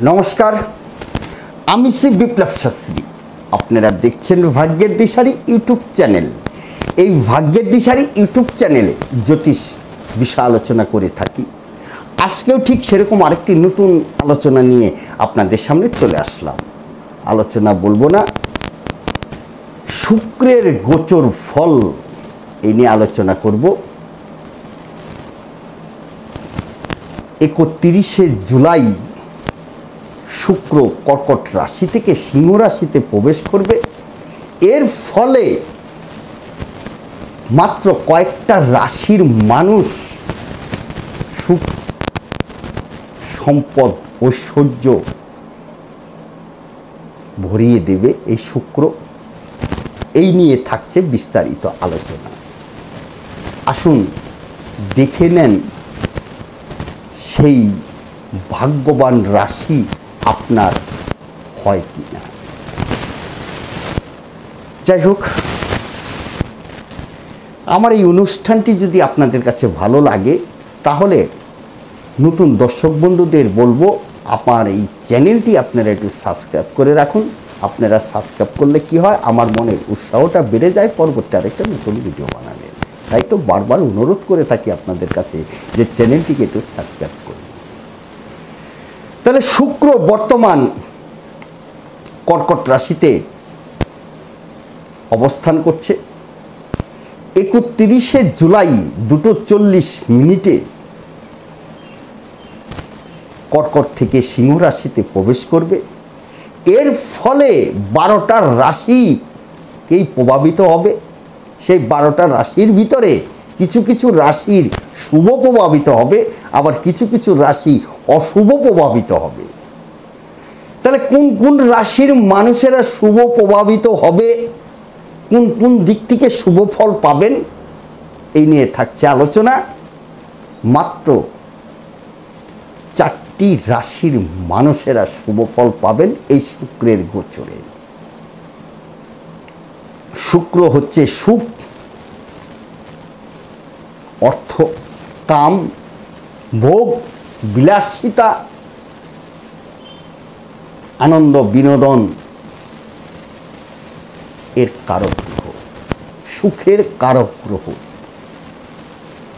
নমস্কার, আমি শ্রী বিপ্লব শাস্ত্রী। আপনারা দেখছেন ভাগ্যের দিশারি ইউটিউব চ্যানেল। এই ভাগ্যের দিশারি ইউটিউব চ্যানেলে জ্যোতিষ বিষয় আলোচনা করে থাকি। আজকেও ঠিক সেরকম আরেকটি নতুন আলোচনা নিয়ে আপনাদের সামনে চলে আসলাম। আলোচনা বলবো না, শুক্রের গোচর ফল এই নিয়ে আলোচনা করব। 31শে জুলাই শুক্র কর্কট রাশি থেকে সিংহ রাশিতে প্রবেশ করবে। এর ফলে মাত্র কয়েকটা রাশির মানুষ সুখ, সম্পদ, ঐশ্বর্য ভরিয়ে দেবে এই শুক্র। এই নিয়ে থাকছে বিস্তারিত আলোচনা। আসুন দেখে নেন সেই ভাগ্যবান রাশি আপনার হয় কি না। যাই হোক, আমার এই অনুষ্ঠানটি যদি আপনাদের কাছে ভালো লাগে তাহলে নতুন দর্শক বন্ধুদের বলবো, আমার এই চ্যানেলটি আপনারা একটু সাবস্ক্রাইব করে রাখুন। আপনারা সাবস্ক্রাইব করলে কি হয়, আমার মনের উৎসাহটা বেড়ে যায় পরবর্তী আরেকটা নতুন ভিডিও বানানোর। তাই তো বারবার অনুরোধ করে থাকি আপনাদের কাছে যে চ্যানেলটিকে একটু সাবস্ক্রাইব করুন। তাহলে শুক্র বর্তমান কর্কট রাশিতে অবস্থান করছে। 31শে জুলাই 2:40 কর্কট থেকে সিংহ রাশিতে প্রবেশ করবে। এর ফলে 12টা রাশিকেই প্রভাবিত হবে। সেই 12টা রাশির ভিতরে কিছু কিছু রাশির শুভ প্রভাবিত হবে, আবার কিছু কিছু রাশি অশুভ প্রভাবিত হবে। তাহলে কোন কোন রাশির মানুষেরা শুভ প্রভাবিত হবে, কোন কোন দিক থেকে শুভ ফল পাবেন, এই নিয়ে থাকছে আলোচনা। মাত্র 4টি রাশির মানুষেরা শুভ ফল পাবেন এই শুক্রের গোচরে। শুক্র হচ্ছে সুখ, অর্থ, কাম, ভোগ, বিলাসিতা, আনন্দ, বিনোদন এর কারক গ্রহ, সুখের কারক গ্রহ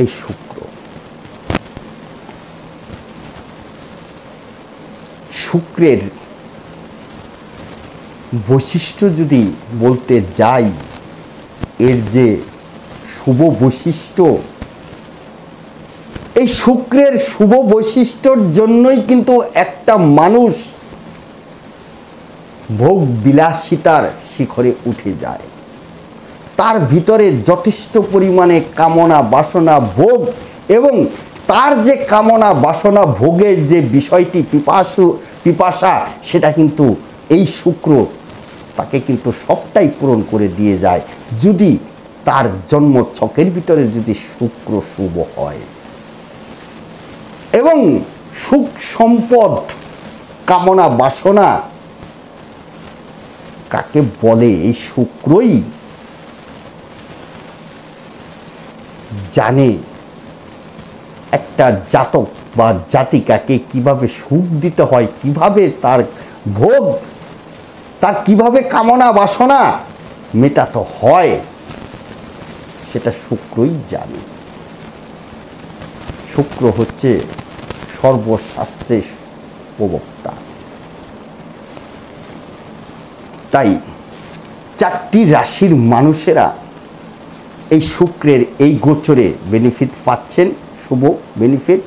এই শুক্র। শুক্রের বৈশিষ্ট্য যদি বলতে যাই, এর যে শুভ বৈশিষ্ট্য, এই শুক্রের শুভ বৈশিষ্ট্যর জন্যই কিন্তু একটা মানুষ ভোগ বিলাসিতার শিখরে উঠে যায়। তার ভিতরে যথেষ্ট পরিমাণে কামনা বাসনা ভোগ, এবং তার যে কামনা বাসনা ভোগের যে বিষয়টি পিপাসা, সেটা কিন্তু এই শুক্র তাকে কিন্তু সবটাই পূরণ করে দিয়ে যায়, যদি তার জন্ম ছকের ভিতরে যদি শুক্র শুভ হয়। এবং সুখ, সম্পদ, কামনা বাসনা কাকে বলে, এই শুক্রই জানে একটা জাতক বা জাতিকাকে কিভাবে সুখ দিতে হয়, কিভাবে তার ভোগ, তার কিভাবে কামনা বাসনা মেটাতে হয়, সেটা শুক্রই জানে। শুক্র হচ্ছে সর্বশাস্ত্রের প্রবক্তা। তাই 4টি রাশির মানুষেরা এই শুক্রের এই গোচরে বেনিফিট পাচ্ছেন, শুভ বেনিফিট।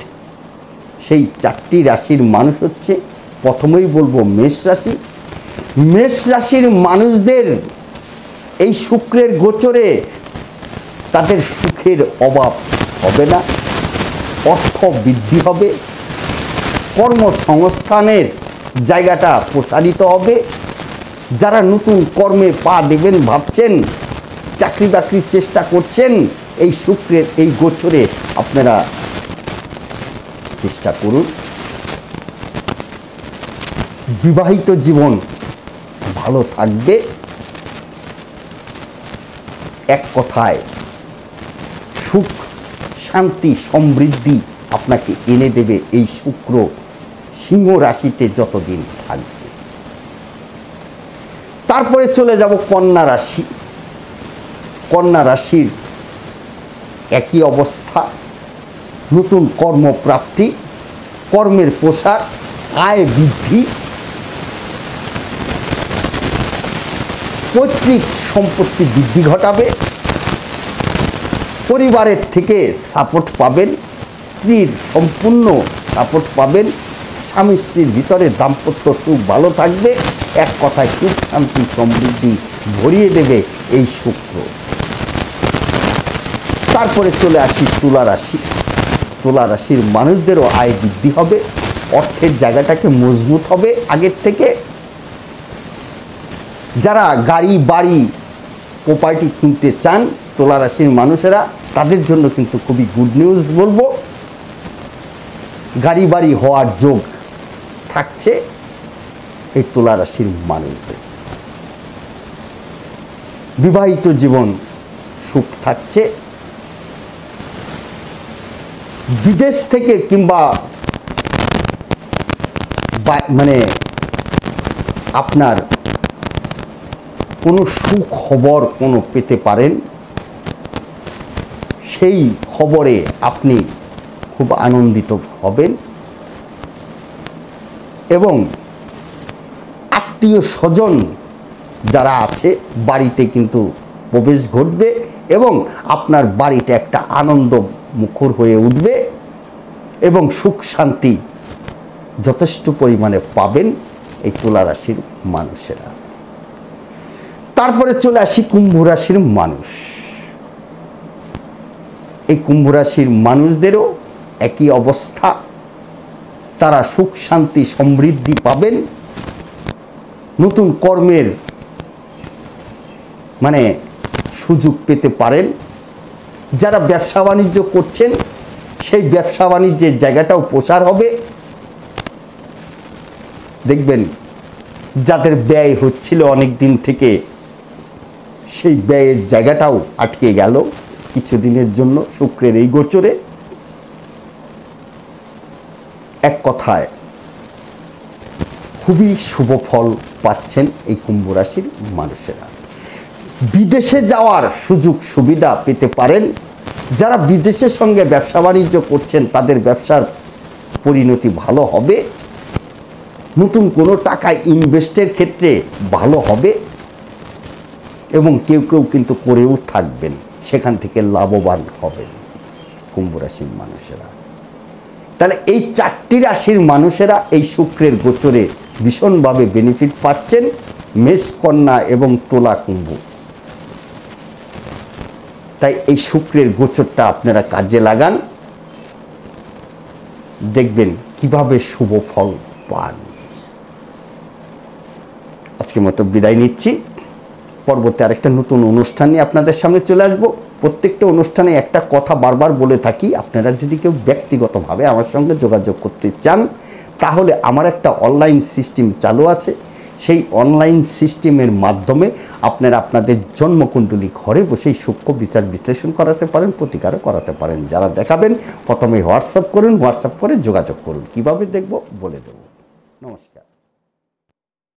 সেই 4টি রাশির মানুষ হচ্ছে, প্রথমেই বলবো মেষ রাশি। মেষ রাশির মানুষদের এই শুক্রের গোচরে তাদের সুখের অভাব হবে না, অর্থ বৃদ্ধি হবে, কর্মসংস্থানের জায়গাটা প্রসারিত হবে। যারা নতুন কর্মে পা দেবেন ভাবছেন, চাকরি বাকরির চেষ্টা করছেন, এই শুক্রের এই গোচরে আপনারা চেষ্টা করুন। বিবাহিত জীবন ভালো থাকবে। এক কথায় সুখ, শান্তি, সমৃদ্ধি আপনাকে এনে দেবে এই শুক্র সিংহ রাশিতে যতদিন থাকবে। তারপরে চলে যাব কন্যা রাশি। কন্যা রাশির একই অবস্থা, নতুন কর্মপ্রাপ্তি, কর্মের প্রসার, আয় বৃদ্ধি, পৈতৃক সম্পত্তি বৃদ্ধি ঘটাবে, পরিবারের থেকে সাপোর্ট পাবেন, স্ত্রীর সম্পূর্ণ সাপোর্ট পাবেন, স্বামী স্ত্রীর ভিতরে দাম্পত্য সুখ ভালো থাকবে। এক কথায় সুখ শান্তি সমৃদ্ধি ভরিয়ে দেবে এই শুক্র। তারপরে চলে আসি তুলা রাশি। তুলা রাশির মানুষদেরও আয় বৃদ্ধি হবে, অর্থের জায়গাটাকে মজবুত হবে আগের থেকে। যারা গাড়ি বাড়ি প্রপার্টি কিনতে চান তুলা রাশির মানুষেরা, তাদের জন্য কিন্তু খুবই গুড নিউজ বলবো। গাড়ি বাড়ি হওয়ার যোগ থাকছে এই তুলা রাশির মানুষদের। বিবাহিত জীবন সুখ থাকছে। বিদেশ থেকে কিংবা মানে আপনার কোনো সুখবর কোনো পেতে পারেন, সেই খবরে আপনি খুব আনন্দিত হবেন এবং আত্মীয় স্বজন যারা আছে বাড়িতে কিন্তু প্রবেশ ঘটবে এবং আপনার বাড়িতে একটা আনন্দ মুখর হয়ে উঠবে এবং সুখ শান্তি যথেষ্ট পরিমাণে পাবেন এই তুলা রাশির মানুষেরা। তারপরে চলে আসি কুম্ভ রাশির মানুষ। এই কুম্ভ রাশির মানুষদেরও একই অবস্থা, তারা সুখ শান্তি সমৃদ্ধি পাবেন, নতুন কর্মের মানে সুযোগ পেতে পারেন। যারা ব্যবসা বাণিজ্য করছেন সেই ব্যবসা বাণিজ্যের জায়গাটাও প্রসার হবে। দেখবেন যাদের ব্যয় হচ্ছিল অনেক দিন থেকে, সেই ব্যয়ের জায়গাটাও আটকে গেল কিছুদিনের জন্য শুক্রের এই গোচরে। এক কথায় খুবই শুভ ফল পাচ্ছেন এই কুম্ভ রাশির মানুষেরা। বিদেশে যাওয়ার সুযোগ সুবিধা পেতে পারেন। যারা বিদেশের সঙ্গে ব্যবসা বাণিজ্য করছেন তাদের ব্যবসার পরিণতি ভালো হবে, নতুন কোনো টাকা ইনভেস্টের ক্ষেত্রে ভালো হবে এবং কেউ কেউ কিন্তু করেও থাকবেন, সেখান থেকে লাভবান হবেন কুম্ভ রাশির মানুষেরা। তাহলে এই চারটি রাশির মানুষেরা এই শুক্রের গোচরে ভীষণভাবে বেনিফিট পাচ্ছেন, মেষ, কন্যা এবং তুলা, কুম্ভ। তাই এই শুক্রের গোচরটা আপনারা কাজে লাগান, দেখবেন কিভাবে শুভ ফল পান। আজকের মতো বিদায় নিচ্ছি। পরবর্তী আরেকটা নতুন অনুষ্ঠান নিয়ে আপনাদের সামনে চলে আসব। প্রত্যেকটা অনুষ্ঠানে একটা কথা বারবার বলে থাকি, আপনারা যদি কেউ ব্যক্তিগতভাবে আমার সঙ্গে যোগাযোগ করতে চান তাহলে আমার একটা অনলাইন সিস্টেম চালু আছে। সেই অনলাইন সিস্টেমের মাধ্যমে আপনারা আপনাদের জন্মকুণ্ডলী ঘরে বসেই সূক্ষ্ম বিচার বিশ্লেষণ করাতে পারেন, প্রতিকারও করাতে পারেন। যারা দেখাবেন প্রথমে হোয়াটসঅ্যাপ করুন, হোয়াটসঅ্যাপ করে যোগাযোগ করুন, কিভাবে দেখব বলে দেব। নমস্কার।